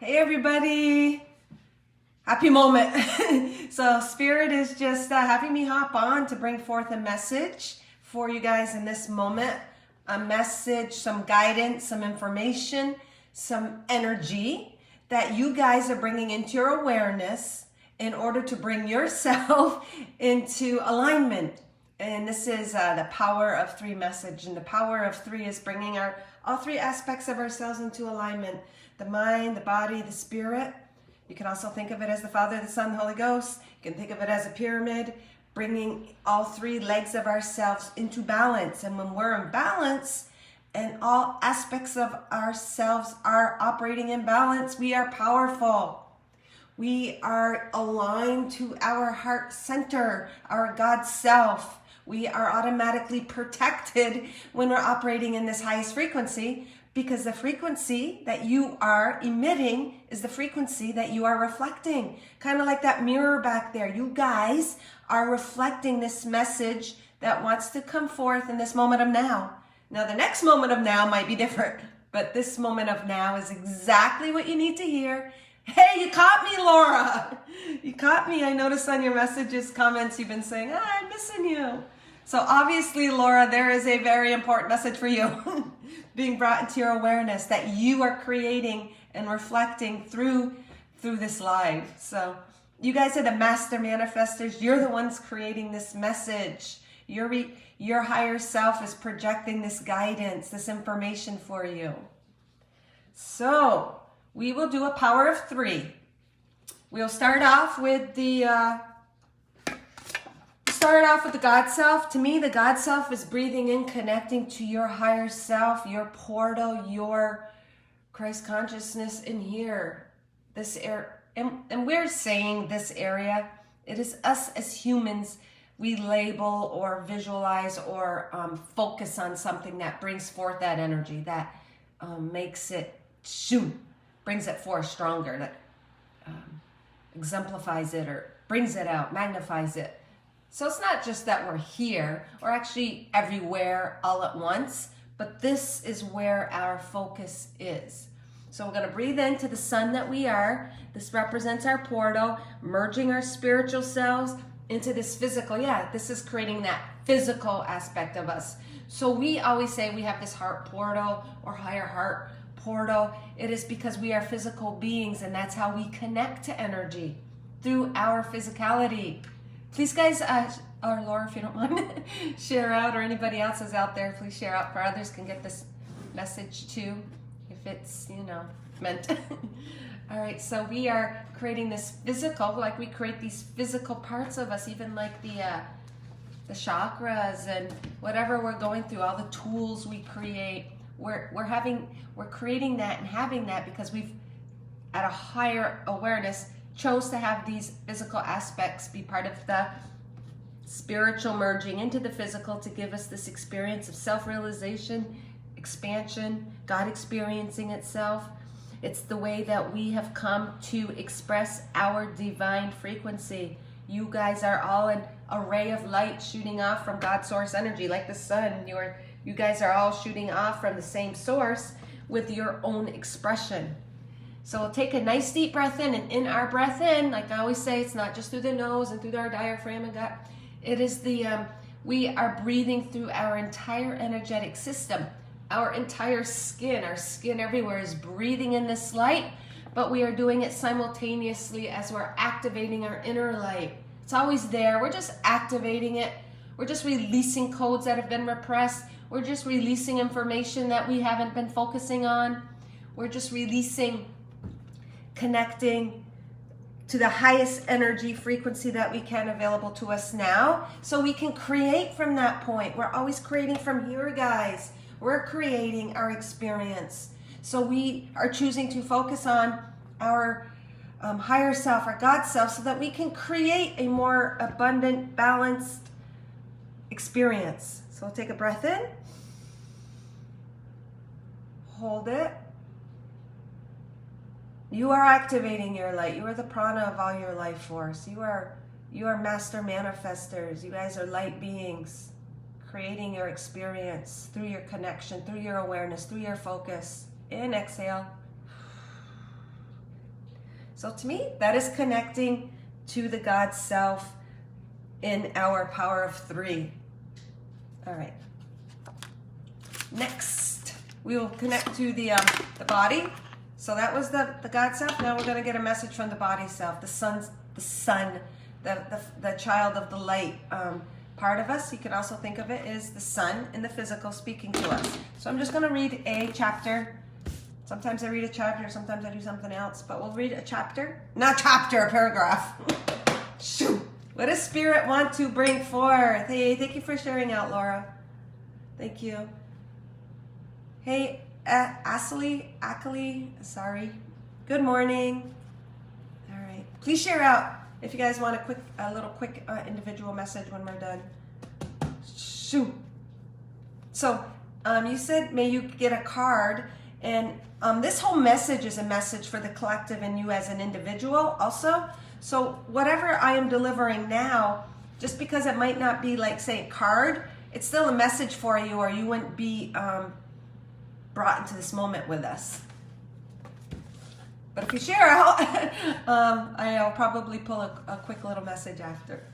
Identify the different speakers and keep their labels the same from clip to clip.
Speaker 1: Hey everybody, happy moment. So Spirit is just having me hop on to bring forth a message for you guys in this moment. A message, some guidance, some information, some energy that you guys are bringing into your awareness in order to bring yourself into alignment. And this is the power of three message. And the power of three is bringing all three aspects of ourselves into alignment. The mind, the body, the spirit. You can also think of it as the Father, the Son, the Holy Ghost. You can think of it as a pyramid, bringing all three legs of ourselves into balance. And when we're in balance and all aspects of ourselves are operating in balance, we are powerful. We are aligned to our heart center, our God self. We are automatically protected when we're operating in this highest frequency, because the frequency that you are emitting is the frequency that you are reflecting. Kind of like that mirror back there. You guys are reflecting this message that wants to come forth in this moment of now. Now, the next moment of now might be different, but this moment of now is exactly what you need to hear. Hey, you caught me, Laura. You caught me. I noticed on your messages, comments, you've been saying, I'm missing you. So obviously, Laura, there is a very important message for you being brought into your awareness that you are creating and reflecting through this live. So you guys are the master manifestors. You're the ones creating this message. Your higher self is projecting this guidance, this information for you. So we will do a power of three. We'll start off with the God self. To me, the God self is breathing in, connecting to your higher self, your portal, your Christ consciousness in here. This area, and we're saying this area, it is us as humans. We label or visualize or focus on something that brings forth that energy, that makes it brings it forth stronger, that exemplifies it or brings it out, magnifies it. So it's not just that we're here, we're actually everywhere all at once, but this is where our focus is. So we're going to breathe into the sun that we are. This represents our portal, merging our spiritual selves into this physical. Yeah, this is creating that physical aspect of us. So we always say we have this heart portal or higher heart portal. It is because we are physical beings, and that's how we connect to energy, through our physicality. Please, guys, or Laura, if you don't mind, share out, or anybody else is out there, please share out for others can get this message too, if it's, meant. All right, so we are creating this physical, like we create these physical parts of us, even like the chakras and whatever we're going through, all the tools we create. We're creating that and having that because we've, at a higher awareness, chose to have these physical aspects be part of the spiritual merging into the physical to give us this experience of self-realization, expansion, God experiencing itself. It's the way that we have come to express our divine frequency. You guys are all an array of light shooting off from God's source energy, like the sun. You guys are all shooting off from the same source with your own expression. So we'll take a nice deep breath in, and in our breath in, like I always say, it's not just through the nose and through our diaphragm and gut. It is we are breathing through our entire energetic system. Our entire skin, our skin everywhere is breathing in this light, but we are doing it simultaneously as we're activating our inner light. It's always there. We're just activating it. We're just releasing codes that have been repressed. We're just releasing information that we haven't been focusing on. We're just releasing, connecting to the highest energy frequency that we can available to us now, so we can create from that point. We're always creating from here, guys. We're creating our experience. So we are choosing to focus on our higher self, our God self, so that we can create a more abundant, balanced experience. So we'll take a breath in, hold it. You are activating your light. You are the prana of all your life force. You are master manifestors. You guys are light beings, creating your experience through your connection, through your awareness, through your focus. In, exhale. So to me, that is connecting to the God self in our power of 3. All right. Next, we will connect to the body. So that was the God self. Now we're going to get a message from the body self, the sun, the child of the light part of us. You can also think of it as the sun in the physical speaking to us. So I'm just going to read a chapter. Sometimes I read a chapter, sometimes I do something else, but we'll read a chapter. Not chapter, a paragraph. Shoot. What does Spirit want to bring forth? Hey, thank you for sharing out, Laura. Thank you. Hey, Akali, sorry. Good morning. All right. Please share out if you guys want a little quick individual message when we're done. Shoot. So, you said, may you get a card, and this whole message is a message for the collective and you as an individual also. So whatever I am delivering now, just because it might not be like, say, a card, it's still a message for you, or you wouldn't be brought into this moment with us. But if you share out, I'll probably pull a quick little message after.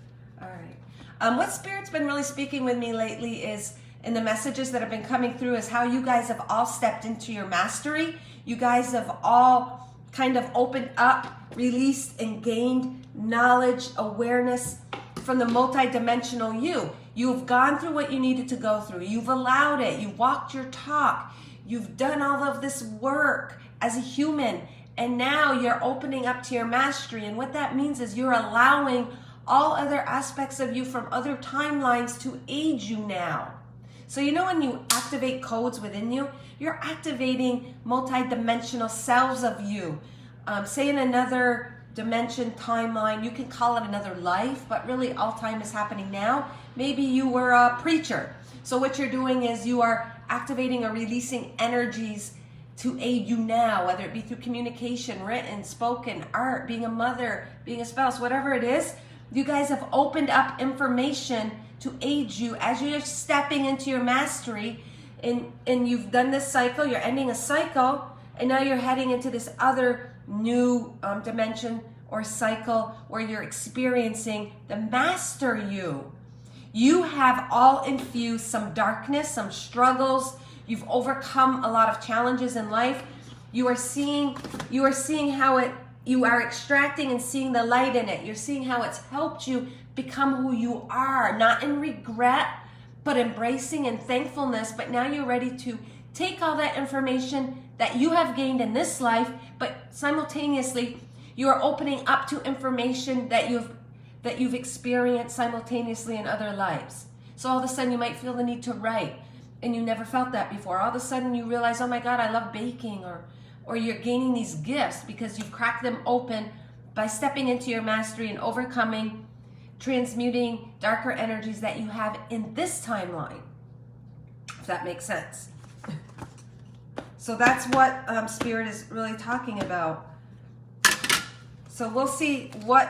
Speaker 1: All right. What Spirit's been really speaking with me lately is, in the messages that have been coming through, is how you guys have all stepped into your mastery. You guys have all kind of opened up, released, and gained knowledge, awareness from the multidimensional you. You've gone through what you needed to go through. You've allowed it. You've walked your talk. You've done all of this work as a human. And now you're opening up to your mastery. And what that means is you're allowing all other aspects of you from other timelines to aid you now. So you know when you activate codes within you, you're activating multi-dimensional selves of you. Say in another dimension, timeline, you can call it another life, but really all time is happening now. Maybe you were a preacher. So what you're doing is you are activating or releasing energies to aid you now, whether it be through communication, written, spoken, art, being a mother, being a spouse, whatever it is. You guys have opened up information to aid you as you're stepping into your mastery, and you've done this cycle, you're ending a cycle, and now you're heading into this other new dimension or cycle where you're experiencing the master you. You have all infused some darkness, some struggles. You've overcome a lot of challenges in life. You are seeing how you are extracting and seeing the light in it. You're seeing how it's helped you become who you are, not in regret, but embracing and thankfulness. But now you're ready to take all that information that you have gained in this life, but simultaneously you are opening up to information that you've experienced simultaneously in other lives. So all of a sudden you might feel the need to write, and you never felt that before. All of a sudden you realize, oh my God, I love baking, or you're gaining these gifts because you've cracked them open by stepping into your mastery and overcoming, transmuting darker energies that you have in this timeline, if that makes sense. So that's what Spirit is really talking about. So we'll see what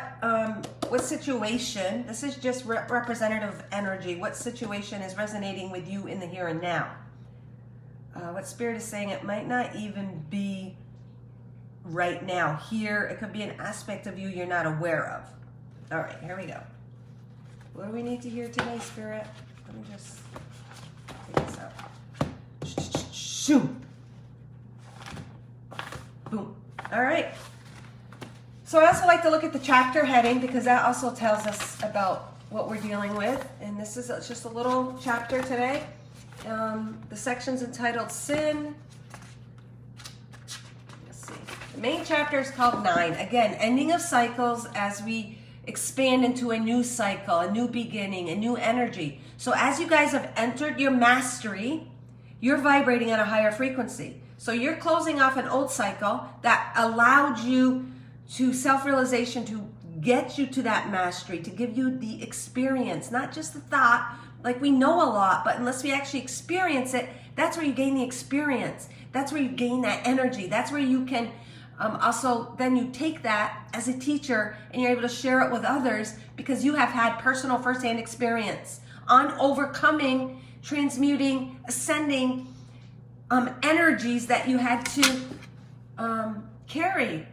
Speaker 1: situation, this is just representative energy, what situation is resonating with you in the here and now. What Spirit is saying, it might not even be right now here. It could be an aspect of you you're not aware of. All right, here we go. What do we need to hear today, Spirit? Let me just take this out. Shoot. Boom. All right. So I also like to look at the chapter heading because that also tells us about what we're dealing with. And this is just a little chapter today. The section's entitled Sin. Let's see. The main chapter is called 9. Again, ending of cycles as we expand into a new cycle, a new beginning, a new energy. So as you guys have entered your mastery, you're vibrating at a higher frequency. So you're closing off an old cycle that allowed you to self-realization, to get you to that mastery, to give you the experience, not just the thought. Like, we know a lot, but unless we actually experience it, that's where you gain the experience. That's where you gain that energy. That's where you can also, then you take that as a teacher and you're able to share it with others because you have had personal firsthand experience on overcoming, transmuting, ascending energies that you had to carry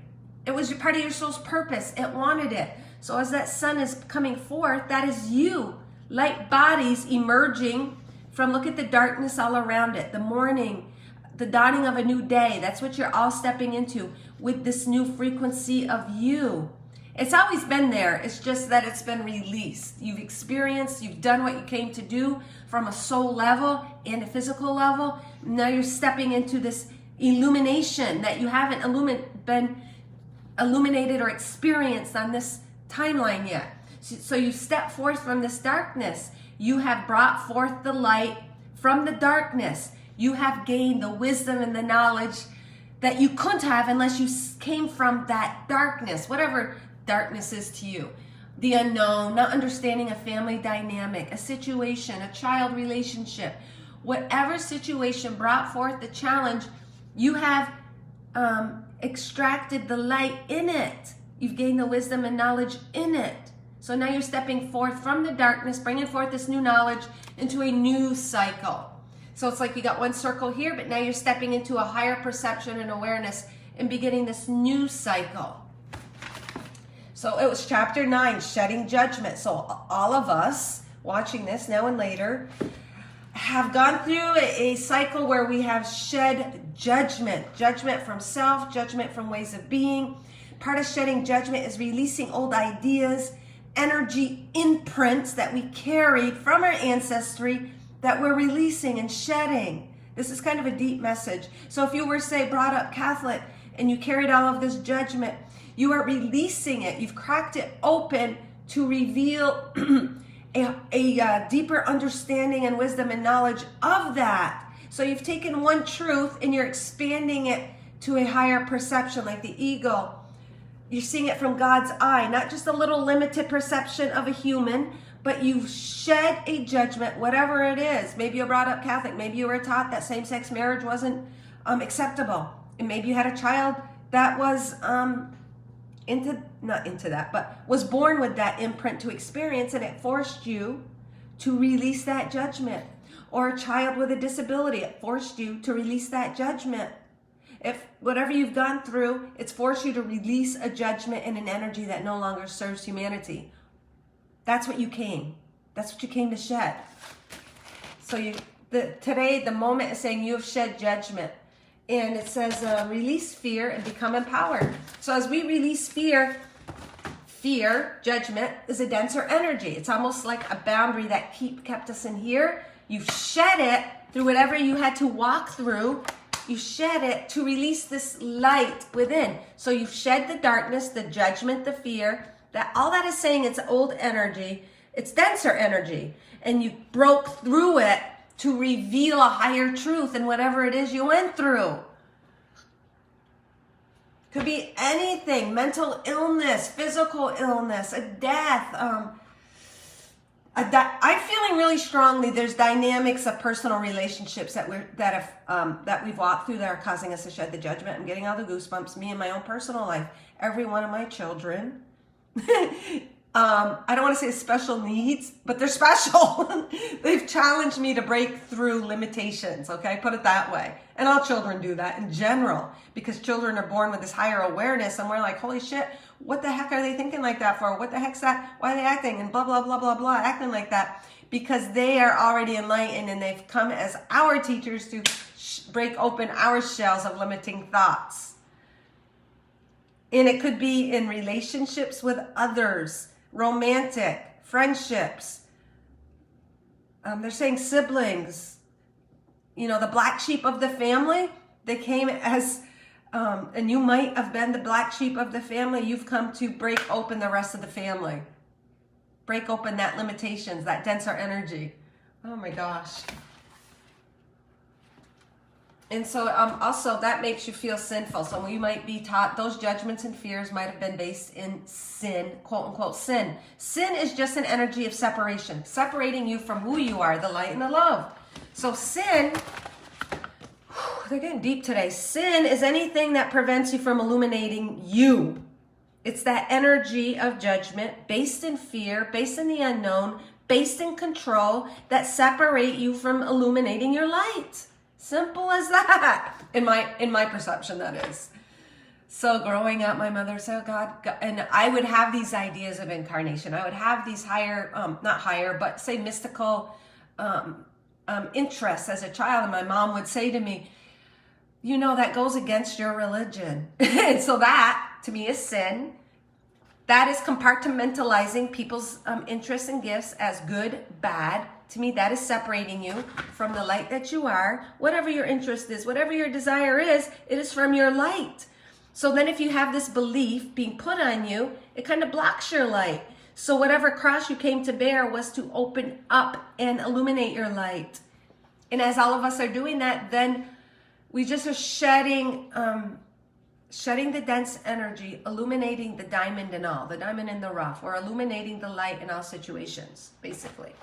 Speaker 1: It was part of your soul's purpose. It wanted it. So as that sun is coming forth, that is you. Light bodies emerging from, look at the darkness all around it. The morning, the dawning of a new day. That's what you're all stepping into with this new frequency of you. It's always been there. It's just that it's been released. You've experienced, you've done what you came to do from a soul level and a physical level. Now you're stepping into this illumination that you haven't been illuminated or experienced on this timeline yet. So you step forth from this darkness. You have brought forth the light from the darkness. You have gained the wisdom and the knowledge that you couldn't have unless you came from that darkness, whatever darkness is to you. The unknown, not understanding a family dynamic, a situation, a child relationship, whatever situation brought forth the challenge, you have extracted the light in it. You've gained the wisdom and knowledge in it. So now you're stepping forth from the darkness, bringing forth this new knowledge into a new cycle. So it's like you got one circle here, but now you're stepping into a higher perception and awareness and beginning this new cycle. So it was chapter 9, shedding judgment. So all of us watching this now and later have gone through a cycle where we have shed judgment. Judgment from self, judgment from ways of being. Part of shedding judgment is releasing old ideas, energy imprints that we carried from our ancestry that we're releasing and shedding. This is kind of a deep message. So if you were, say, brought up Catholic and you carried all of this judgment, you are releasing it. You've cracked it open to reveal a deeper understanding and wisdom and knowledge of that. So you've taken one truth and you're expanding it to a higher perception, like the ego. You're seeing it from God's eye, not just a little limited perception of a human, but you've shed a judgment, whatever it is. Maybe you were brought up Catholic. Maybe you were taught that same-sex marriage wasn't acceptable. And maybe you had a child that was not into that, but was born with that imprint to experience, and it forced you to release that judgment. Or a child with a disability, it forced you to release that judgment. If whatever you've gone through, it's forced you to release a judgment and an energy that no longer serves humanity. That's what you came. That's what you came to shed. So today, the moment is saying you have shed judgment. And it says release fear and become empowered. So as we release fear, judgment, is a denser energy. It's almost like a boundary that kept us in here. You've shed it through whatever you had to walk through. You shed it to release this light within. So you've shed the darkness, the judgment, the fear. That all that is saying, it's old energy. It's denser energy. And you broke through it to reveal a higher truth in whatever it is you went through. Could be anything, mental illness, physical illness, a death. I'm feeling really strongly there's dynamics of personal relationships that we've walked through that are causing us to shed the judgment. I'm getting all the goosebumps, me in my own personal life. Every one of my children. I don't want to say special needs, but they're special. They've challenged me to break through limitations, okay? Put it that way. And all children do that in general, because children are born with this higher awareness, and we're like, holy shit, what the heck are they thinking like that for? What the heck's that? Why are they acting? And blah, blah, blah, blah, blah, acting like that. Because they are already enlightened, and they've come as our teachers to break open our shells of limiting thoughts. And it could be in relationships with others, romantic, friendships. They're saying siblings. You know, the black sheep of the family, they came as, and you might have been the black sheep of the family. You've come to break open the rest of the family. Break open that limitations, that denser energy. Oh my gosh. And so also that makes you feel sinful. So you might be taught those judgments and fears might have been based in sin, quote unquote sin. Sin is just an energy of separation, separating you from who you are, the light and the love. So sin, they're getting deep today. Sin is anything that prevents you from illuminating you. It's that energy of judgment based in fear, based in the unknown, based in control that separate you from illuminating your light. Simple as that, in my perception, that is. So growing up, my mother said, God, and I would have these ideas of incarnation. I would have these higher, not higher, but say mystical interests as a child. And my mom would say to me, you know, that goes against your religion. And so that, to me, is sin. That is compartmentalizing people's interests and gifts as good, bad. To me, that is separating you from the light that you are. Whatever your interest is, whatever your desire is, it is from your light. So then if you have this belief being put on you, it kind of blocks your light. So whatever cross you came to bear was to open up and illuminate your light. And as all of us are doing that, then we just are shedding the dense energy, illuminating the diamond and all, the diamond in the rough, or illuminating the light in all situations, basically.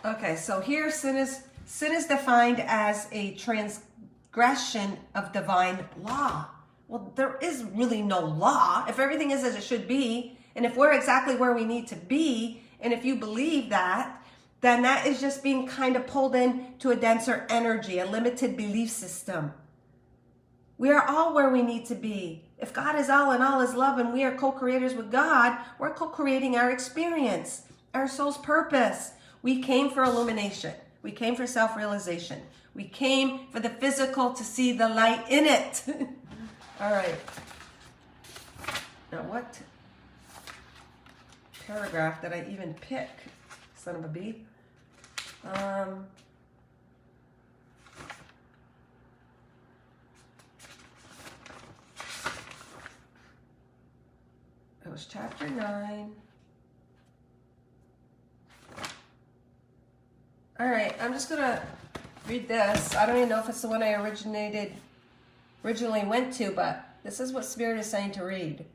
Speaker 1: Okay, so here sin is defined as a transgression of divine law. Well, there is really no law. If everything is as it should be, and if we're exactly where we need to be, and if you believe that, then that is just being kind of pulled into a denser energy, a limited belief system. We are all where we need to be. If God is all and all is love and we are co-creators with God, we're co-creating our experience, our soul's purpose. We came for illumination. We came for self-realization. We came for the physical to see the light in it. All right. Now what paragraph did I even pick? Son of a bee. It was chapter 9. All right, I'm just gonna read this. I don't even know if it's the one I originally went to, but this is what Spirit is saying to read.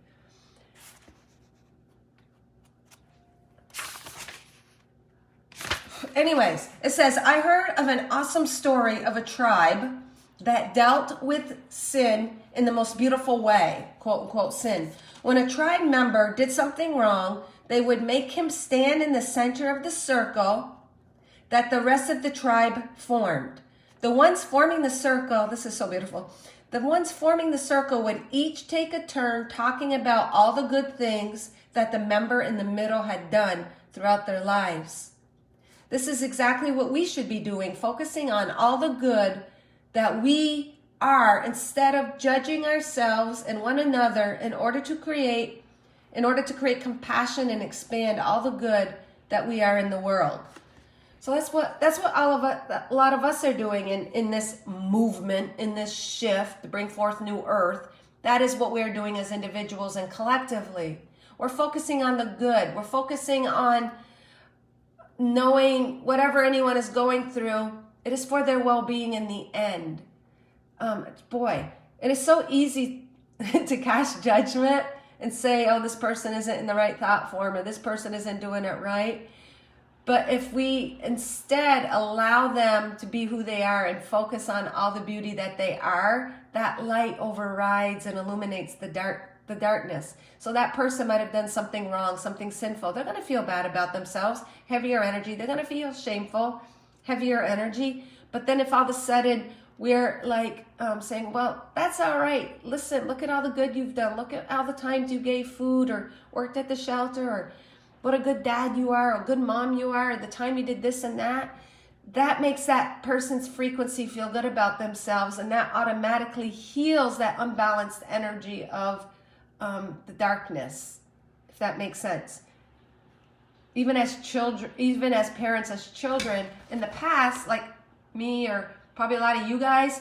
Speaker 1: Anyways, it says, I heard of an awesome story of a tribe that dealt with sin in the most beautiful way, quote unquote sin. When a tribe member did something wrong, they would make him stand in the center of the circle that the rest of the tribe formed. The ones forming the circle, this is so beautiful. The ones forming the circle would each take a turn talking about all the good things that the member in the middle had done throughout their lives. This is exactly what we should be doing, focusing on all the good that we are instead of judging ourselves and one another in order to create compassion and expand all the good that we are in the world. So that's what a lot of us are doing in this movement, in this shift to bring forth new earth. That is what we're doing as individuals and collectively. We're focusing on the good. We're focusing on knowing whatever anyone is going through, it is for their well-being in the end. Boy, it is so easy to cast judgment and say, oh, this person isn't in the right thought form, or this person isn't doing it right. But if we instead allow them to be who they are and focus on all the beauty that they are, that light overrides and illuminates the darkness. So that person might have done something wrong, something sinful. They're going to feel bad about themselves, heavier energy. They're going to feel shameful, heavier energy. But then if all of a sudden we're like saying, well, that's all right. Listen, look at all the good you've done. Look at all the times you gave food or worked at the shelter, or what a good dad you are, or a good mom you are, or the time you did this and that. That makes that person's frequency feel good about themselves, and that automatically heals that unbalanced energy of the darkness, if that makes sense. Even as children, even as parents, as children, in the past, like me or probably a lot of you guys,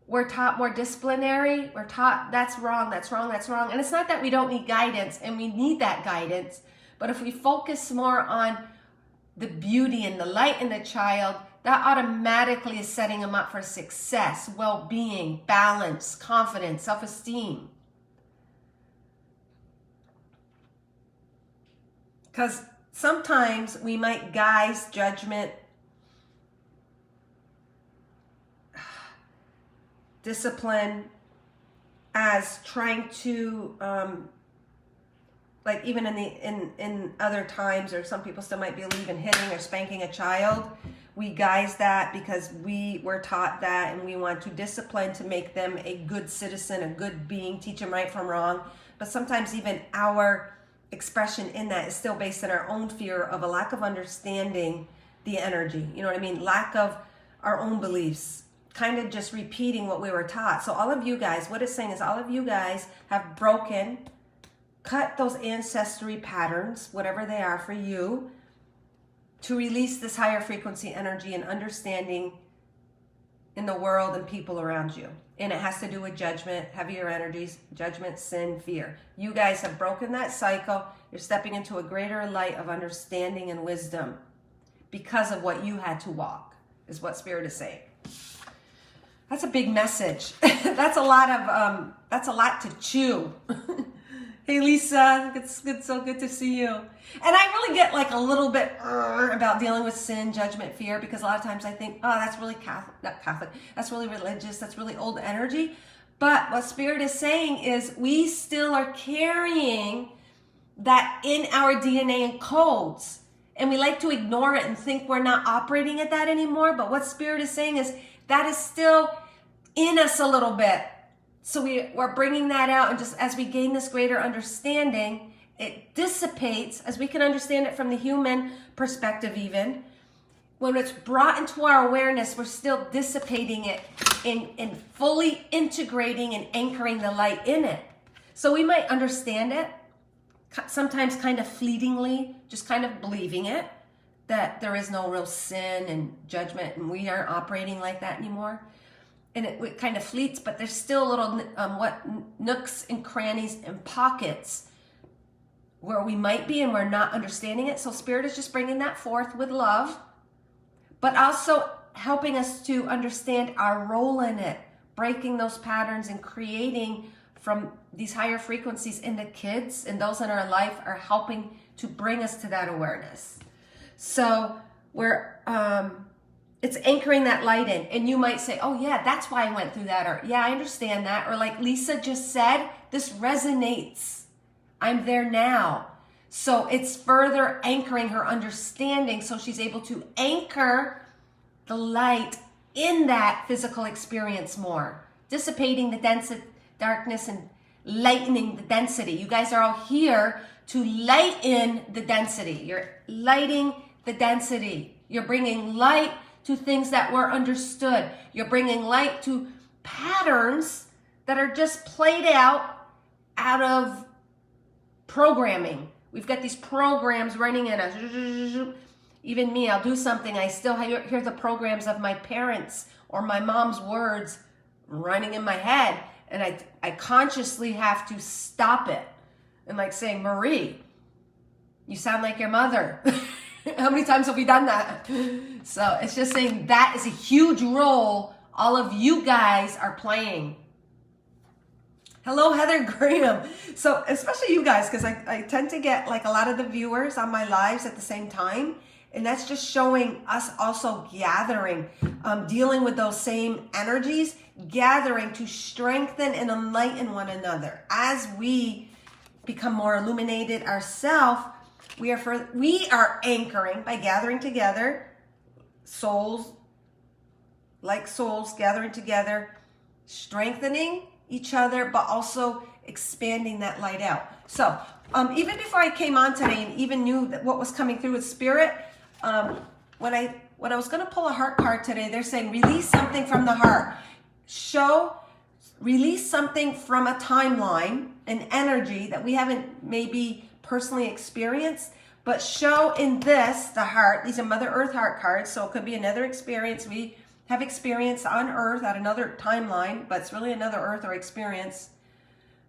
Speaker 1: we're taught more disciplinary. We're taught that's wrong, that's wrong, that's wrong. And it's not that we don't need guidance, and we need that guidance. But if we focus more on the beauty and the light in the child, that automatically is setting them up for success, well-being, balance, confidence, self-esteem. Because sometimes we might guise judgment, discipline, as trying to like even in other times, or some people still might believe in hitting or spanking a child. We guise that because we were taught that, and we want to discipline to make them a good citizen, a good being, teach them right from wrong. But sometimes even our expression in that is still based on our own fear of a lack of understanding the energy. You know what I mean? Lack of our own beliefs, kind of just repeating what we were taught. So all of you guys, what it's saying is all of you guys have broken, cut those ancestry patterns, whatever they are for you, to release this higher frequency energy and understanding in the world and people around you. And it has to do with judgment, heavier energies, judgment, sin, fear. You guys have broken that cycle. You're stepping into a greater light of understanding and wisdom because of what you had to walk, is what Spirit is saying. That's a big message. That's a lot to chew. Hey Lisa, it's so good to see you. And I really get like a little bit about dealing with sin, judgment, fear, because a lot of times I think, oh, that's really not Catholic, that's really religious, that's really old energy. But what Spirit is saying is we still are carrying that in our DNA and codes. And we like to ignore it and think we're not operating at that anymore. But what Spirit is saying is that is still in us a little bit. So we're bringing that out, and just as we gain this greater understanding, it dissipates, as we can understand it from the human perspective even. When it's brought into our awareness, we're still dissipating it and fully integrating and anchoring the light in it. So we might understand it, sometimes kind of fleetingly, just kind of believing it, that there is no real sin and judgment, and we aren't operating like that anymore. And it kind of fleets, but there's still little nooks and crannies and pockets where we might be and we're not understanding it. So Spirit is just bringing that forth with love, but also helping us to understand our role in it, breaking those patterns and creating from these higher frequencies in the kids, and those in our life are helping to bring us to that awareness. So we're it's anchoring that light in. And you might say, oh yeah, that's why I went through that. Or yeah, I understand that. Or like Lisa just said, this resonates. I'm there now. So it's further anchoring her understanding, so she's able to anchor the light in that physical experience more, dissipating the darkness and lightening the density. You guys are all here to lighten the density. You're lighting the density. You're bringing light to things that were understood. You're bringing light to patterns that are just played out of programming. We've got these programs running in us. Even me, I'll do something, I still hear the programs of my parents or my mom's words running in my head, and I consciously have to stop it. And like saying, Marie, you sound like your mother. How many times have we done that? So it's just saying that is a huge role all of you guys are playing. Hello, Heather Graham. So especially you guys, because I tend to get like a lot of the viewers on my lives at the same time. And that's just showing us also gathering, dealing with those same energies, gathering to strengthen and enlighten one another. As we become more illuminated ourselves, we are anchoring by gathering together, souls gathering together, strengthening each other, but also expanding that light out. So even before I came on today and even knew that what was coming through with Spirit, when I was going to pull a heart card today, they're saying release something from the heart. Release something from a timeline, an energy that we haven't maybe personally experienced, but show in this, the heart. These are Mother Earth heart cards, so it could be another experience we have experienced on Earth at another timeline, but it's really another Earth or experience.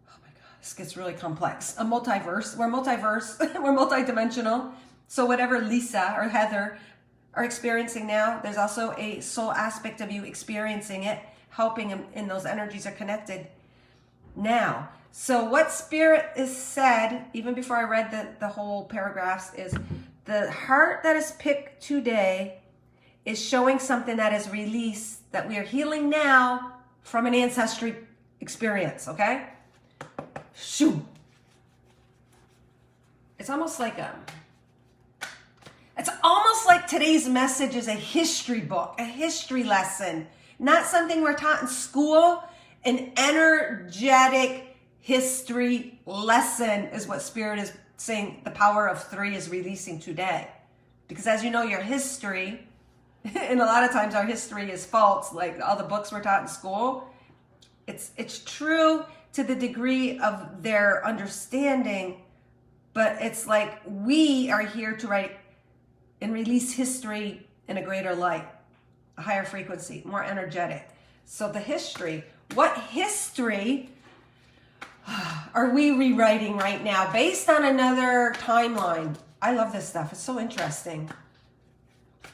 Speaker 1: Oh my God, this gets really complex. A multiverse. We're multidimensional. So whatever Lisa or Heather are experiencing now, there's also a soul aspect of you experiencing it, helping, and those energies are connected now. So what Spirit is said, even before I read the whole paragraphs, is the heart that is picked today is showing something that is released, that we are healing now from an ancestry experience, okay? Shoo. It's almost like It's almost like today's message is a history book, a history lesson, not something we're taught in school. An energetic history lesson is what Spirit is saying the power of 3 is releasing today. Because as you know, your history, and a lot of times our history is false, like all the books we're taught in school. It's true to the degree of their understanding, but it's like we are here to write and release history in a greater light, a higher frequency, more energetic. So the history, what history are we rewriting right now based on another timeline? I love this stuff. It's so interesting.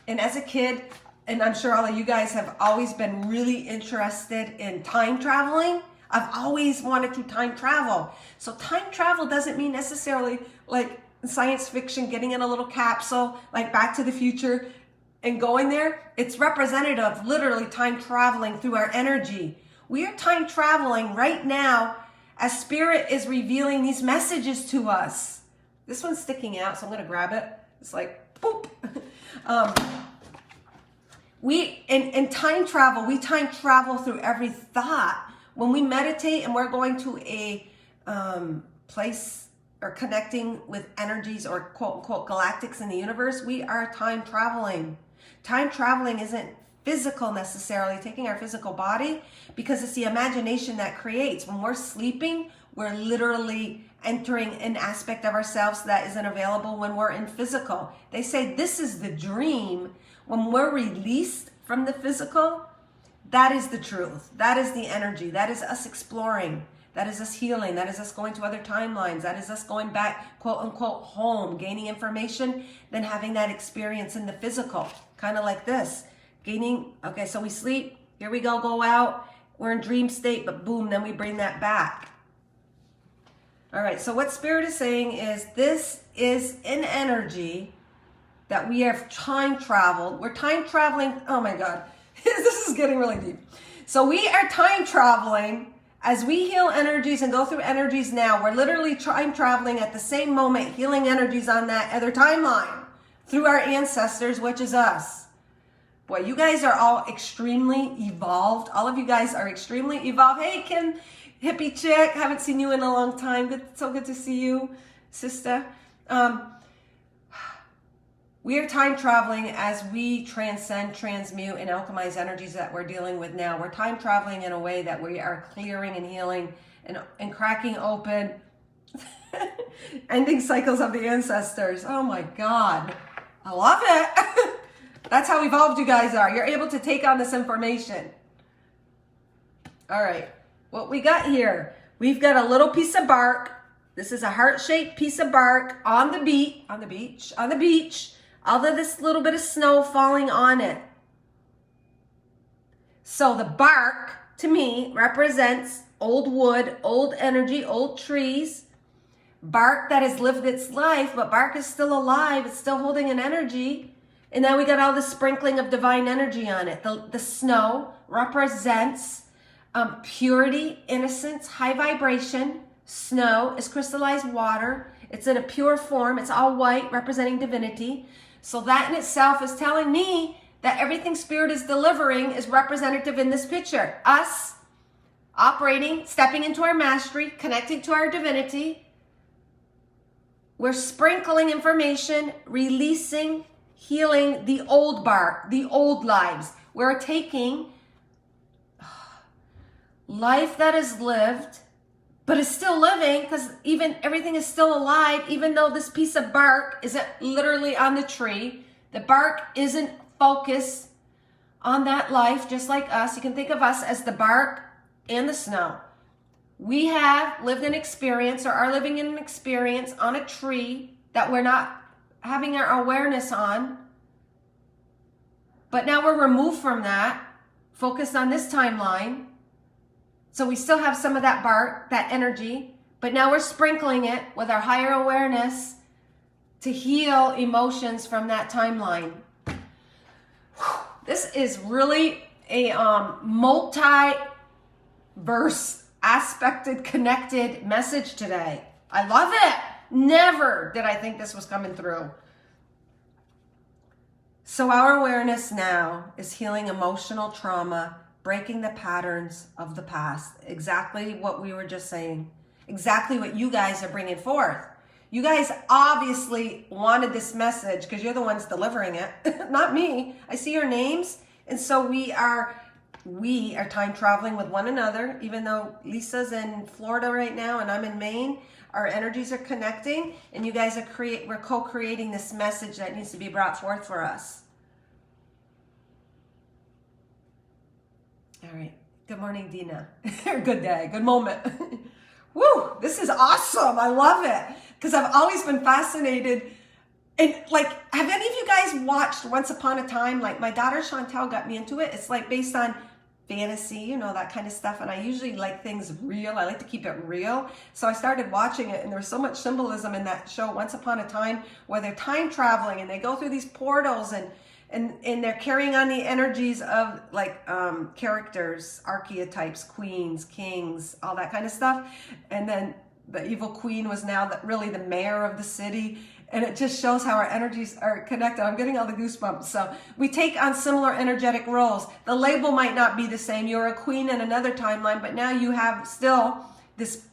Speaker 1: And as a kid, and I'm sure all of you guys have always been really interested in time traveling. I've always wanted to time travel. So time travel doesn't mean necessarily like science fiction, getting in a little capsule, like Back to the Future and going there. It's representative of literally time traveling through our energy. We are time traveling right now as Spirit is revealing these messages to us. This one's sticking out, so I'm going to grab it. It's like, boop. In time travel, we time travel through every thought. When we meditate and we're going to a place or connecting with energies or quote unquote galactics in the universe, we are time traveling. Time traveling isn't physical necessarily, taking our physical body, because it's the imagination that creates. When we're sleeping, we're literally entering an aspect of ourselves that isn't available when we're in physical. They say this is the dream. When we're released from the physical, that is the truth. That is the energy. That is us exploring. That is us healing. That is us going to other timelines. That is us going back, quote unquote, home, gaining information, then having that experience in the physical. Kind of like this. Okay, so we sleep. Here we go out. We're in dream state, but boom, then we bring that back. All right, so what Spirit is saying is this is an energy that we have time traveled. We're time traveling. Oh my God, this is getting really deep. So we are time traveling as we heal energies and go through energies now. We're literally time traveling at the same moment, healing energies on that other timeline through our ancestors, which is us. Boy, you guys are all extremely evolved. All of you guys are extremely evolved. Hey, Kim, hippie chick, haven't seen you in a long time. So good to see you, sister. We are time traveling as we transcend, transmute, and alchemize energies that we're dealing with now. We're time traveling in a way that we are clearing and healing and cracking open, ending cycles of the ancestors. Oh my God, I love it. That's how evolved you guys are. You're able to take on this information. All right, what we got here, we've got a little piece of bark. This is a heart-shaped piece of bark on the beach, although this little bit of snow falling on it. So the bark, to me, represents old wood, old energy, old trees, bark that has lived its life, but bark is still alive. It's still holding an energy. And now we got all the sprinkling of divine energy on it. The snow represents purity, innocence, high vibration. Snow is crystallized water. It's in a pure form. It's all white, representing divinity. So that in itself is telling me that everything Spirit is delivering is representative in this picture. Us operating, stepping into our mastery, connecting to our divinity. We're sprinkling information, releasing, healing the old bark, the old lives. We're taking life that is lived, but is still living, because even everything is still alive, even though this piece of bark isn't literally on the tree. The bark isn't focused on that life, just like us. You can think of us as the bark and the snow. We have lived an experience or are living in an experience on a tree that we're not having our awareness on. But now we're removed from that, focused on this timeline. So we still have some of that bark, that energy, but now we're sprinkling it with our higher awareness to heal emotions from that timeline. This is really a multi-verse, aspected, connected message today. I love it. Never did I think this was coming through. So our awareness now is healing emotional trauma, breaking the patterns of the past. Exactly what we were just saying. Exactly what you guys are bringing forth. You guys obviously wanted this message because you're the ones delivering it, not me. I see your names. And so we are time traveling with one another, even though Lisa's in Florida right now and I'm in Maine. Our energies are connecting, and you guys we're co-creating this message that needs to be brought forth for us. All right. Good morning, Dina. Good day. Good moment. Woo! This is awesome. I love it because I've always been fascinated. And like, have any of you guys watched Once Upon a Time? Like, my daughter Chantel got me into it. It's like based on fantasy, you know, that kind of stuff. And I usually like things real. I like to keep it real. So I started watching it, and there was so much symbolism in that show, Once Upon a Time, where they're time traveling and they go through these portals and they're carrying on the energies of like characters, archetypes, queens, kings, all that kind of stuff. And then the evil queen was now really the mayor of the city. And it just shows how our energies are connected. I'm getting all the goosebumps. So we take on similar energetic roles. The label might not be the same. You're a queen in another timeline, but now you have still this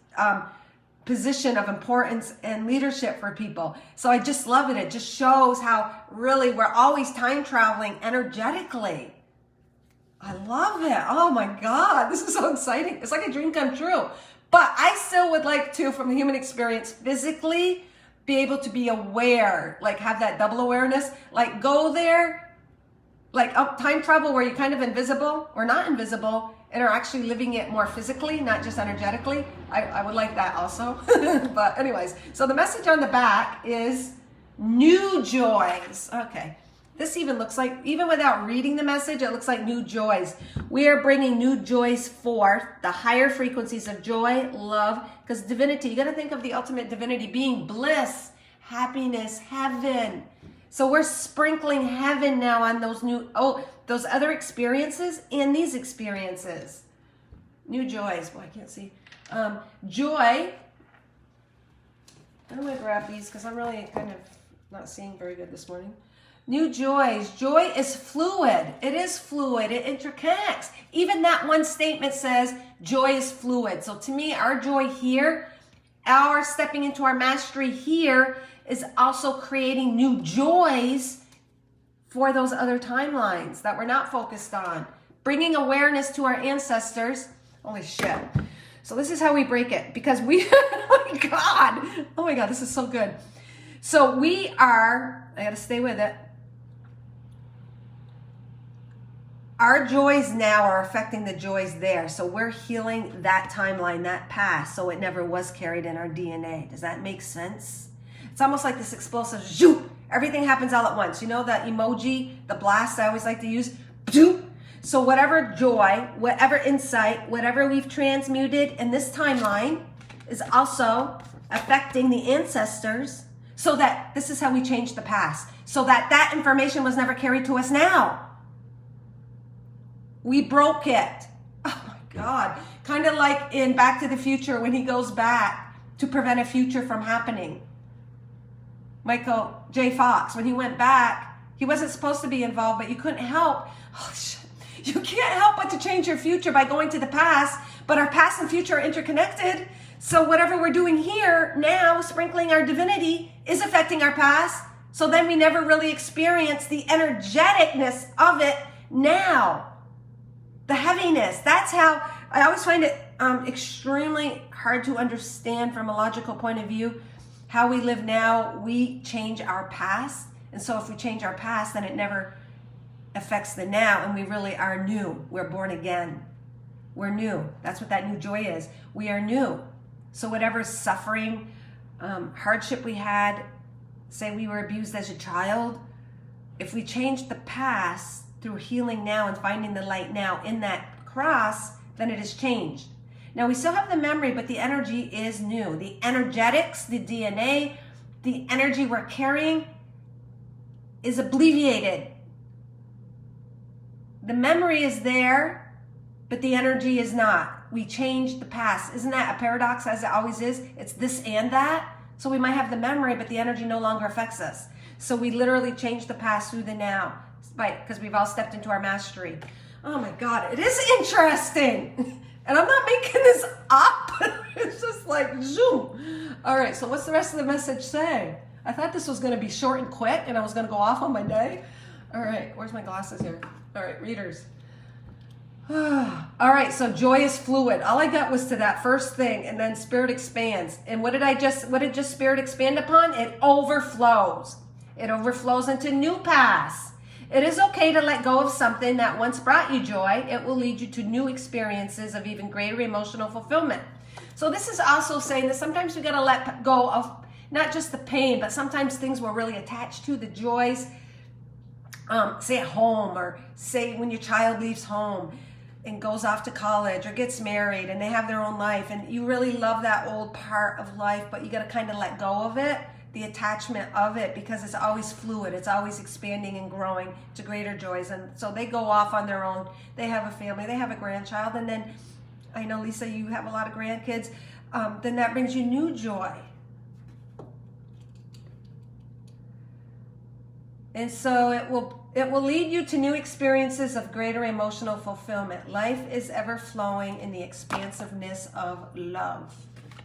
Speaker 1: position of importance and leadership for people. So I just love it. It just shows how really we're always time traveling energetically. I love it. Oh my God, this is so exciting. It's like a dream come true. But I still would like to, from the human experience, physically be able to be aware, like have that double awareness, like go there, like time travel where you're kind of invisible or not invisible and are actually living it more physically, not just energetically. I would like that also. But anyways, so the message on the back is new joys. Okay. This even looks like, even without reading the message, it looks like new joys. We are bringing new joys forth, the higher frequencies of joy, love, because divinity, you got to think of the ultimate divinity being bliss, happiness, heaven. So we're sprinkling heaven now on those those other experiences and these experiences. New joys. Boy, I can't see. Joy. I'm going to grab these because I'm really kind of not seeing very good this morning. New joys. Joy is fluid. It is fluid. It interconnects. Even that one statement says joy is fluid. So to me, our joy here, our stepping into our mastery here is also creating new joys for those other timelines that we're not focused on. Bringing awareness to our ancestors. Holy shit. So this is how we break it because oh my God, this is so good. So we are, I got to stay with it. Our joys now are affecting the joys there. So we're healing that timeline, that past, so it never was carried in our DNA. Does that make sense? It's almost like this explosive zoop. Everything happens all at once. You know that emoji, the blast I always like to use? Zoop. So whatever joy, whatever insight, whatever we've transmuted in this timeline is also affecting the ancestors, so that this is how we change the past, so that that information was never carried to us now. We broke it. Oh my God. Kind of like in Back to the Future when he goes back to prevent a future from happening. Michael J. Fox, when he went back, he wasn't supposed to be involved, but you couldn't help. Oh shit. You can't help but to change your future by going to the past, but our past and future are interconnected. So whatever we're doing here now, sprinkling our divinity, is affecting our past. So then we never really experience the energeticness of it now. The heaviness. That's how I always find it extremely hard to understand from a logical point of view. How we live now, we change our past. And so if we change our past, then it never affects the now. And we really are new. We're born again. We're new. That's what that new joy is. We are new. So whatever suffering, hardship we had, say we were abused as a child, if we change the past through healing now and finding the light now in that cross, then it has changed. Now we still have the memory, but the energy is new. The energetics, the DNA, the energy we're carrying is abbreviated. The memory is there, but the energy is not. We changed the past. Isn't that a paradox, as it always is? It's this and that. So we might have the memory, but the energy no longer affects us. So we literally change the past through the now. because we've all stepped into our mastery. Oh my God, it is interesting. And I'm not making this up. It's just like zoom. All right, so what's the rest of the message say? I thought this was going to be short and quick and I was going to go off on my day. All right, where's my glasses here? All right, readers. All right, so joy is fluid. All I got was to that first thing, and then spirit expands. And what did spirit expand upon? It overflows. It overflows into new paths. It is okay to let go of something that once brought you joy. It will lead you to new experiences of even greater emotional fulfillment. So this is also saying that sometimes we got to let go of not just the pain, but sometimes things we're really attached to, the joys, say at home, or say when your child leaves home and goes off to college or gets married and they have their own life, and you really love that old part of life, but you got to kind of let go of it, the attachment of it, because it's always fluid. It's always expanding and growing to greater joys. And so they go off on their own. They have a family, they have a grandchild, and then I know, Lisa, you have a lot of grandkids. Then that brings you new joy. And so it will lead you to new experiences of greater emotional fulfillment. Life is ever flowing in the expansiveness of love.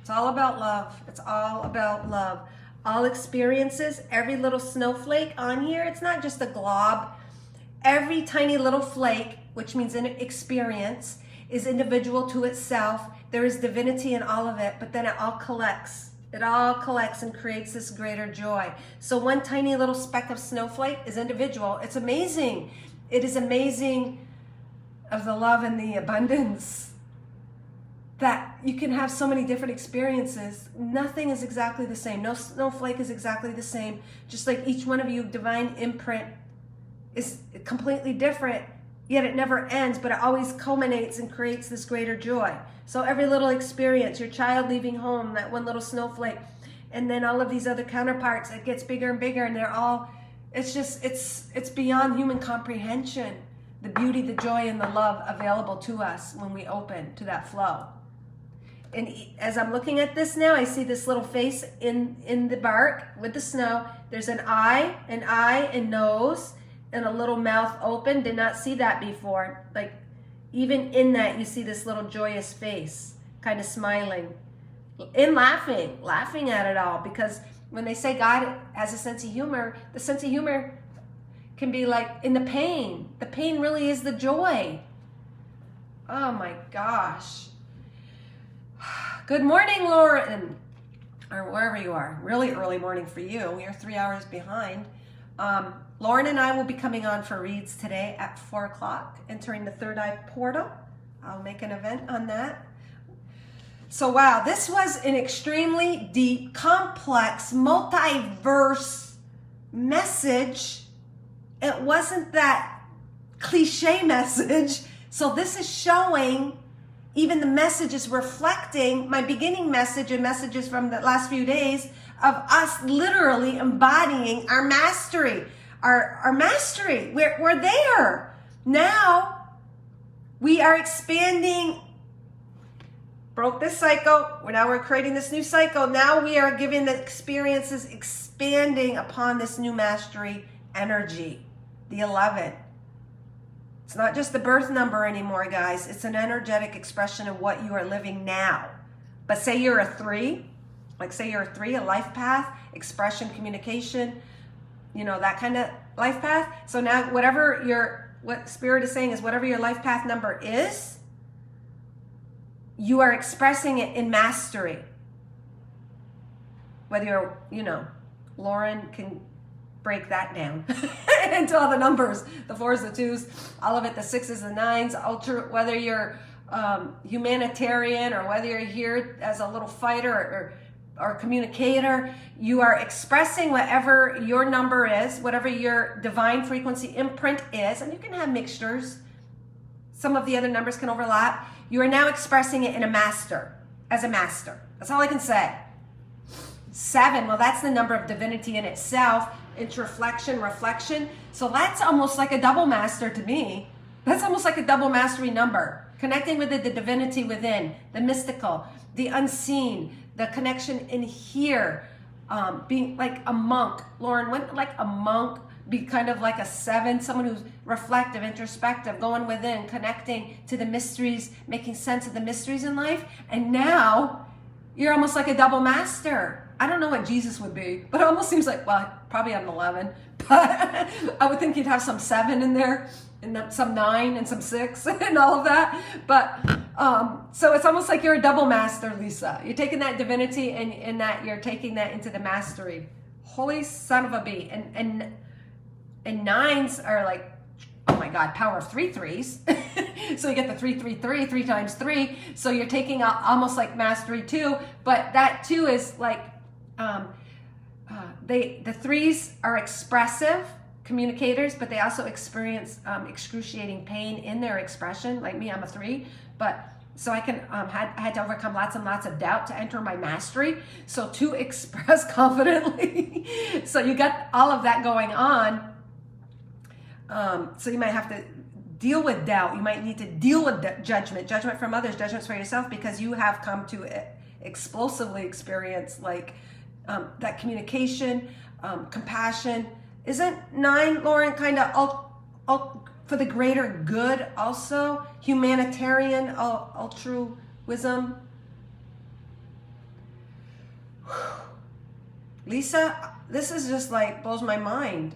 Speaker 1: It's all about love. It's all about love. All experiences, every little snowflake on here, it's not just a glob. Every tiny little flake, which means an experience, is individual to itself. There is divinity in all of it, but then it all collects. It all collects and creates this greater joy. So one tiny little speck of snowflake is individual. It's amazing. It is amazing of the love and the abundance that you can have so many different experiences. Nothing is exactly the same. No snowflake is exactly the same. Just like each one of you, divine imprint is completely different, yet it never ends, but it always culminates and creates this greater joy. So every little experience, your child leaving home, that one little snowflake, and then all of these other counterparts, it gets bigger and bigger, and they're all, it's beyond human comprehension, the beauty, the joy, and the love available to us when we open to that flow. And as I'm looking at this now, I see this little face in the bark with the snow. There's an eye and nose, and a little mouth open. Did not see that before. Like, even in that, you see this little joyous face, kind of smiling and laughing at it all. Because when they say God has a sense of humor, the sense of humor can be like in the pain. The pain really is the joy. Oh my gosh. Good morning, Lauren, or wherever you are. Really early morning for you. We are 3 hours behind. Lauren and I will be coming on for reads today at 4 o'clock, entering the third eye portal. I'll make an event on that. So wow, this was an extremely deep, complex, multiverse message. It wasn't that cliche message. So this is showing, even the message is reflecting my beginning message and messages from the last few days of us literally embodying our mastery. Our mastery. We're there. Now we are expanding. Broke this cycle. Now we're creating this new cycle. Now we are giving the experiences, expanding upon this new mastery energy. The 11. It's not just the birth number anymore, guys. It's an energetic expression of what you are living now. But say you're a 3. Like say you're a 3, a life path, expression, communication, you know, that kind of life path. So now what Spirit is saying is whatever your life path number is, you are expressing it in mastery. Whether you're, Lauren can break that down into all the numbers, the 4s, the 2s, all of it, the 6s, the 9s, whether you're humanitarian or whether you're here as a little fighter or communicator, you are expressing whatever your number is, whatever your divine frequency imprint is, and you can have mixtures. Some of the other numbers can overlap. You are now expressing it as a master. That's all I can say. 7, well, that's the number of divinity in itself. Introflection, reflection. So that's almost like a double master to me. That's almost like a double mastery number. Connecting with the divinity within, the mystical, the unseen, the connection in here, being like a monk. Lauren went like a monk, be kind of like a 7, someone who's reflective, introspective, going within, connecting to the mysteries, making sense of the mysteries in life. And now you're almost like a double master. I don't know what Jesus would be, but it almost seems like, well, probably an 11, but I would think you'd have some 7 in there, and some 9 and some 6 and all of that. But so it's almost like you're a double master, Lisa. You're taking that divinity and that you're taking that into the mastery. Holy son of a bee. And 9s are like, oh my God, power of 3 3s. So you get the 3 3 3, 3 times 3. So you're taking out almost like mastery 2, but that 2 is like, the 3s are expressive communicators, but they also experience excruciating pain in their expression. Like me, I'm a 3, but so I can had to overcome lots and lots of doubt to enter my mastery. So to express confidently. So you got all of that going on. So you might have to deal with doubt. You might need to deal with judgment from others, judgments for yourself, because you have come to explosively experience like that communication, compassion. Isn't 9, Lauren, kind of for the greater good also? Humanitarian, altruism. Lisa, this is just like blows my mind.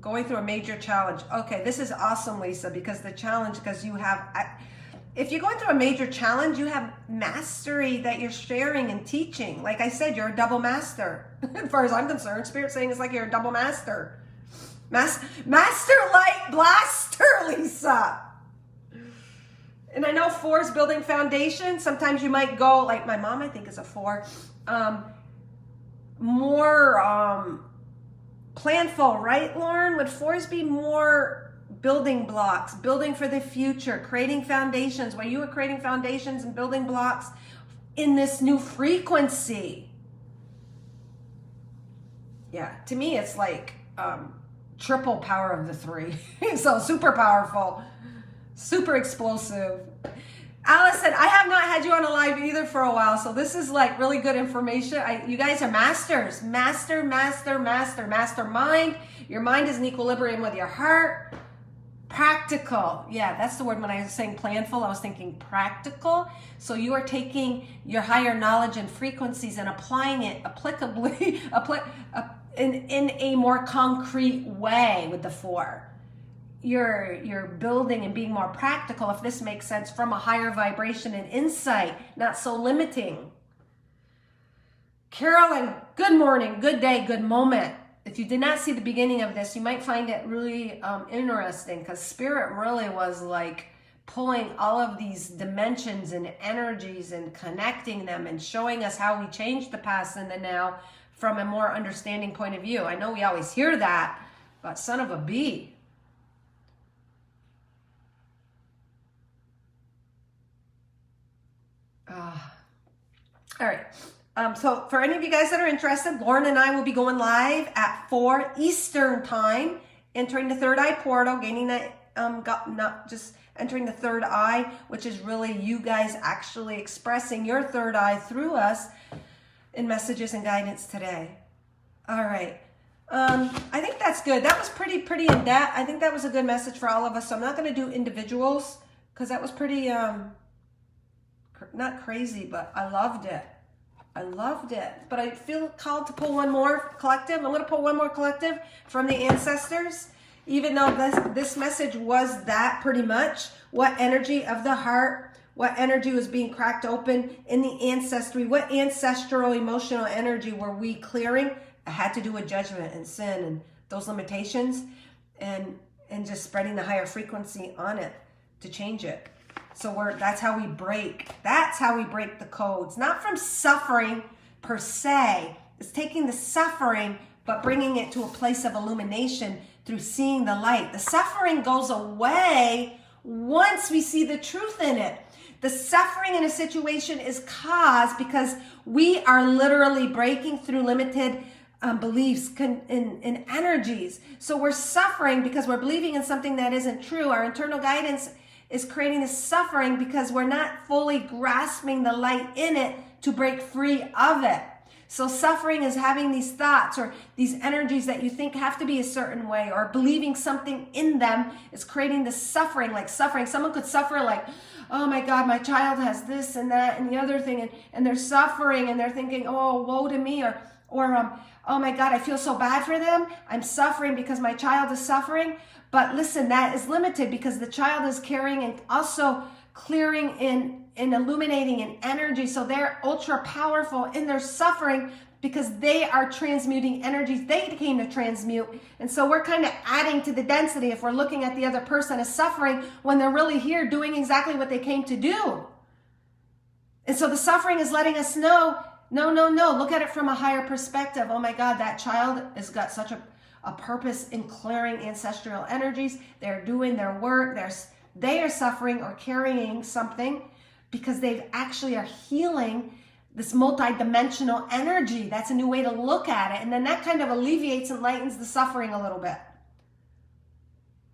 Speaker 1: Going through a major challenge. Okay, this is awesome, Lisa, because the challenge, because you have, if you're going through a major challenge, you have mastery that you're sharing and teaching. Like I said, you're a double master. As far as I'm concerned, Spirit's saying it's like you're a double master. Master light blaster, Lisa. And I know 4's building foundation. Sometimes you might go, like my mom, I think is a 4, more planful, right, Lauren? Would 4s be more building blocks, building for the future, creating foundations, where you are creating foundations and building blocks in this new frequency? Yeah, to me, it's like triple power of the 3. So super powerful, super explosive. Allison, I have not had you on a live either for a while, so this is like really good information. You guys are masters. Mastermind. Your mind is in equilibrium with your heart. Practical. Yeah, that's the word. When I was saying planful, I was thinking practical. So you are taking your higher knowledge and frequencies and applying it applicably in a more concrete way with the 4. You're building and being more practical, if this makes sense, from a higher vibration and insight, not so limiting. Carolyn, good morning, good day, good moment. If you did not see the beginning of this, you might find it really interesting, because Spirit really was like pulling all of these dimensions and energies and connecting them and showing us how we change the past and the now from a more understanding point of view. I know we always hear that, but son of a bee. All right. So for any of you guys that are interested, Lauren and I will be going live at 4 Eastern time, entering the third eye portal, gaining that, not just entering the third eye, which is really you guys actually expressing your third eye through us in messages and guidance today. All right. I think that's good. That was pretty in depth. I think that was a good message for all of us. So I'm not going to do individuals, because that was pretty, not crazy, but I loved it. But I feel called to pull one more collective. I'm going to pull one more collective from the ancestors, even though this message was that pretty much. What energy of the heart, what energy was being cracked open in the ancestry, what ancestral emotional energy were we clearing? It had to do with judgment and sin and those limitations, and just spreading the higher frequency on it to change it. So that's how we break. That's how we break the codes. Not from suffering per se. It's taking the suffering, but bringing it to a place of illumination through seeing the light. The suffering goes away once we see the truth in it. The suffering in a situation is caused because we are literally breaking through limited beliefs and energies. So we're suffering because we're believing in something that isn't true. Our internal guidance is creating this suffering because we're not fully grasping the light in it to break free of it. So suffering is having these thoughts or these energies that you think have to be a certain way, or believing something in them is creating this suffering, like suffering. Someone could suffer like, oh my God, my child has this and that and the other thing, and they're suffering and they're thinking, oh, woe to me, or oh my God, I feel so bad for them. I'm suffering because my child is suffering. But listen, that is limited because the child is carrying and also clearing and illuminating an energy. So they're ultra powerful in their suffering because they are transmuting energies they came to transmute. And so we're kind of adding to the density if we're looking at the other person as suffering when they're really here doing exactly what they came to do. And so the suffering is letting us know, no, look at it from a higher perspective. Oh my God, that child has got such a purpose in clearing ancestral energies. They're doing their work. They are suffering or carrying something because they actually are healing this multidimensional energy. That's a new way to look at it. And then that kind of alleviates and lightens the suffering a little bit.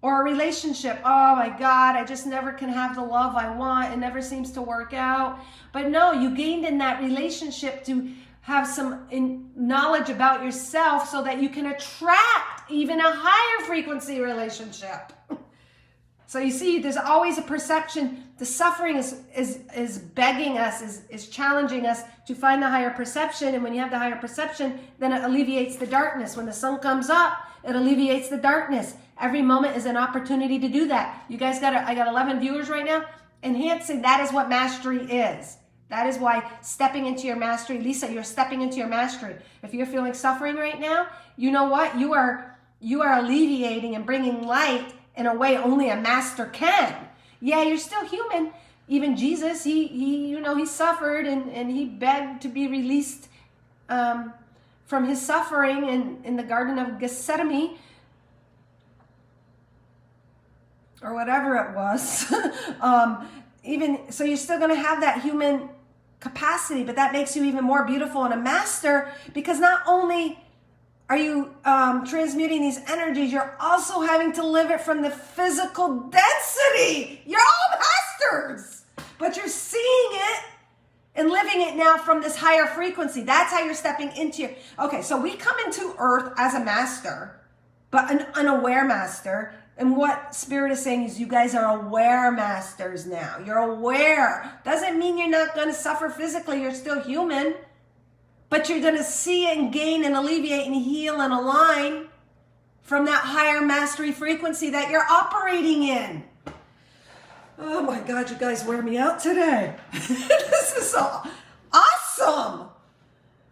Speaker 1: Or a relationship. Oh my God, I just never can have the love I want. It never seems to work out. But no, you gained in that relationship to have some knowledge about yourself so that you can attract even a higher frequency relationship. So you see, there's always a perception. The suffering is begging us, is challenging us to find the higher perception. And when you have the higher perception, then it alleviates the darkness. When the sun comes up, it alleviates the darkness. Every moment is an opportunity to do that. You guys I got 11 viewers right now. Enhancing, that is what mastery is. That is why stepping into your mastery, Lisa, you're stepping into your mastery. If you're feeling suffering right now, you know what? You are alleviating and bringing light in a way only a master can. Yeah, you're still human. Even Jesus, he suffered and he begged to be released from his suffering in the Garden of Gethsemane, or whatever it was. Even so, you're still going to have that human capacity, but that makes you even more beautiful and a master, because not only are you transmuting these energies, you're also having to live it from the physical density. You're all masters, but you're seeing it and living it now from this higher frequency. That's how you're stepping into your... Okay, so we come into Earth as a master, but an unaware master. And what Spirit is saying is you guys are aware masters now. You're aware. Doesn't mean you're not going to suffer physically. You're still human. But you're going to see and gain and alleviate and heal and align from that higher mastery frequency that you're operating in. Oh my God, you guys wear me out today. This is so awesome.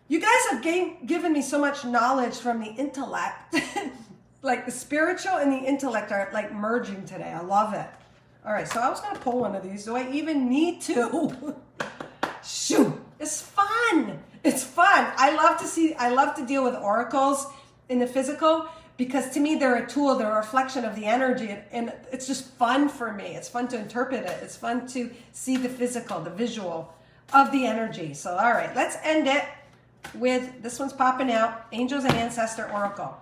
Speaker 1: You guys have given me so much knowledge from the intellect. Like the spiritual and the intellect are like merging today. I love it. All right, so I was going to pull one of these. Do I even need to? Shoot, it's fun. It's fun. I love to deal with oracles in the physical, because to me they're a tool, they're a reflection of the energy, and it's just fun for me. It's fun to interpret it. It's fun to see the physical, the visual of the energy. So, all right, let's end it with, this one's popping out, Angels and Ancestor Oracle.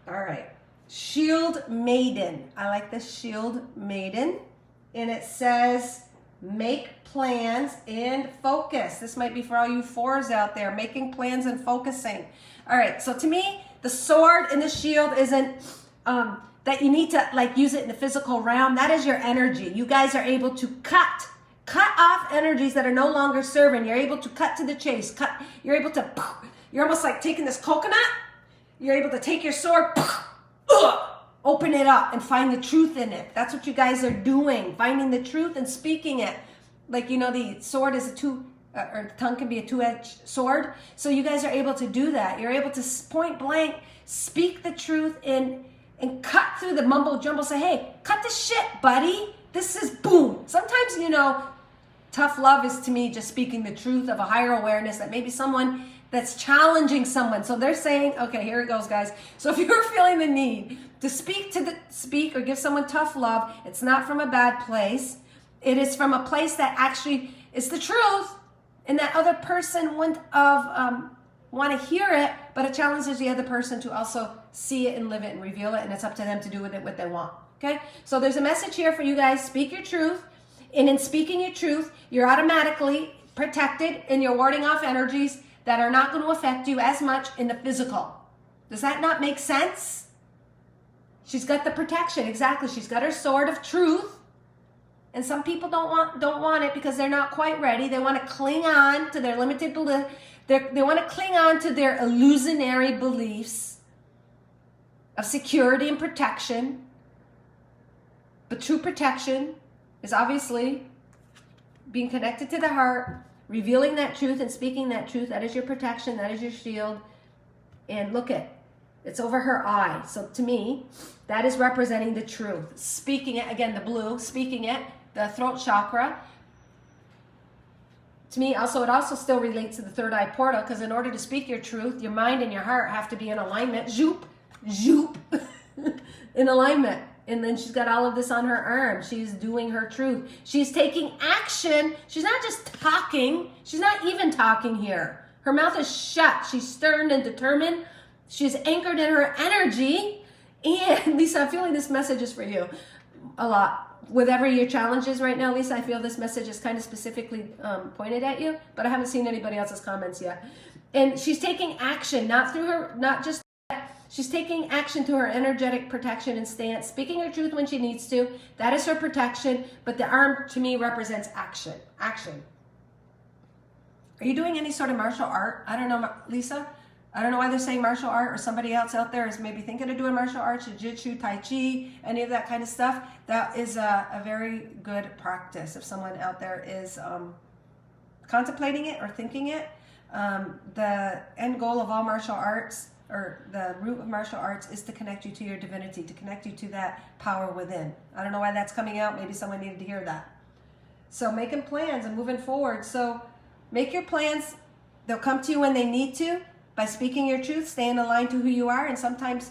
Speaker 1: All right, Shield Maiden. I like the Shield Maiden. And it says, make plans and focus. This might be for all you fours out there, making plans and focusing. All right, so to me, the sword and the shield isn't that you need to like use it in the physical realm. That is your energy. You guys are able to cut off energies that are no longer serving. You're able to cut to the chase. You're almost like taking this coconut. You're able to take your sword, open it up and find the truth in it. That's what you guys are doing, finding the truth and speaking it. Like, you know, the sword is or the tongue can be a two-edged sword. So you guys are able to do that. You're able to point blank speak the truth and cut through the mumbo jumbo. Say, hey, cut the shit, buddy. This is boom. Sometimes, you know, tough love is to me just speaking the truth of a higher awareness that maybe someone that's challenging someone. So they're saying, okay, here it goes, guys. So if you're feeling the need to speak or give someone tough love, it's not from a bad place. It is from a place that actually is the truth, and that other person wouldn't want to hear it, but it challenges the other person to also see it and live it and reveal it, and it's up to them to do with it what they want. Okay? So there's a message here for you guys. Speak your truth, and in speaking your truth, you're automatically protected and you're warding off energies that are not going to affect you as much in the physical. Does that not make sense? She's got the protection, exactly. She's got her sword of truth. And some people don't want it because they're not quite ready. They want to cling on to their limited belief. They want to cling on to their illusionary beliefs of security and protection. But true protection is obviously being connected to the heart, revealing that truth and speaking that truth. That is your protection. That is your shield. And look it's over her eye. So to me, that is representing the truth. Speaking it, again, the blue, speaking it, the throat chakra. To me, also, it also still relates to the third eye portal, because in order to speak your truth, your mind and your heart have to be in alignment. Zoop, zoop, in alignment. And then she's got all of this on her arm. She's doing her truth. She's taking action. She's not just talking. She's not even talking here. Her mouth is shut. She's stern and determined. She's anchored in her energy. And Lisa, I'm feeling this message is for you a lot. Whatever your challenge is right now, Lisa, I feel this message is kind of specifically pointed at you, but I haven't seen anybody else's comments yet. And she's taking action, she's taking action to her energetic protection and stance, speaking her truth when she needs to. That is her protection, but the arm to me represents action. Action. Are you doing any sort of martial art? I don't know, Lisa. I don't know why they're saying martial art, or somebody else out there is maybe thinking of doing martial arts, jiu-jitsu, tai chi, any of that kind of stuff. That is a very good practice if someone out there is contemplating it or thinking it. The end goal of all martial arts, or the root of martial arts, is to connect you to your divinity, to connect you to that power within. I don't know why that's coming out. Maybe someone needed to hear that. So making plans and moving forward. So make your plans. They'll come to you when they need to. By speaking your truth, staying aligned to who you are. And sometimes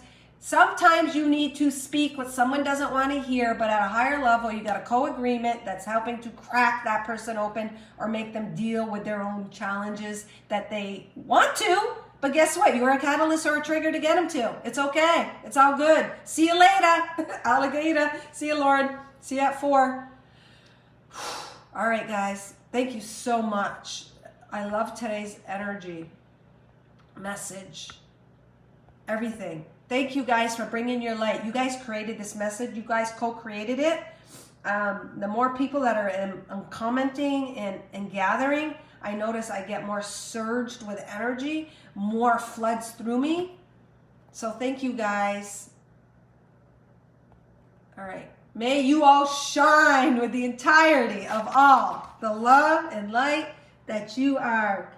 Speaker 1: you need to speak what someone doesn't want to hear, but at a higher level, you got a co-agreement that's helping to crack that person open or make them deal with their own challenges that they want to. But guess what? You're a catalyst or a trigger to get them to. It's okay. It's all good. See you later, alligator. See you, Lord. See you at 4. All right, guys. Thank you so much. I love today's energy. Message, everything. Thank you guys for bringing your light. You guys created this message. You guys co-created it. The more people that are commenting and gathering, I notice I get more surged with energy, more floods through me. So thank you guys. All right. May you all shine with the entirety of all the love and light that you are.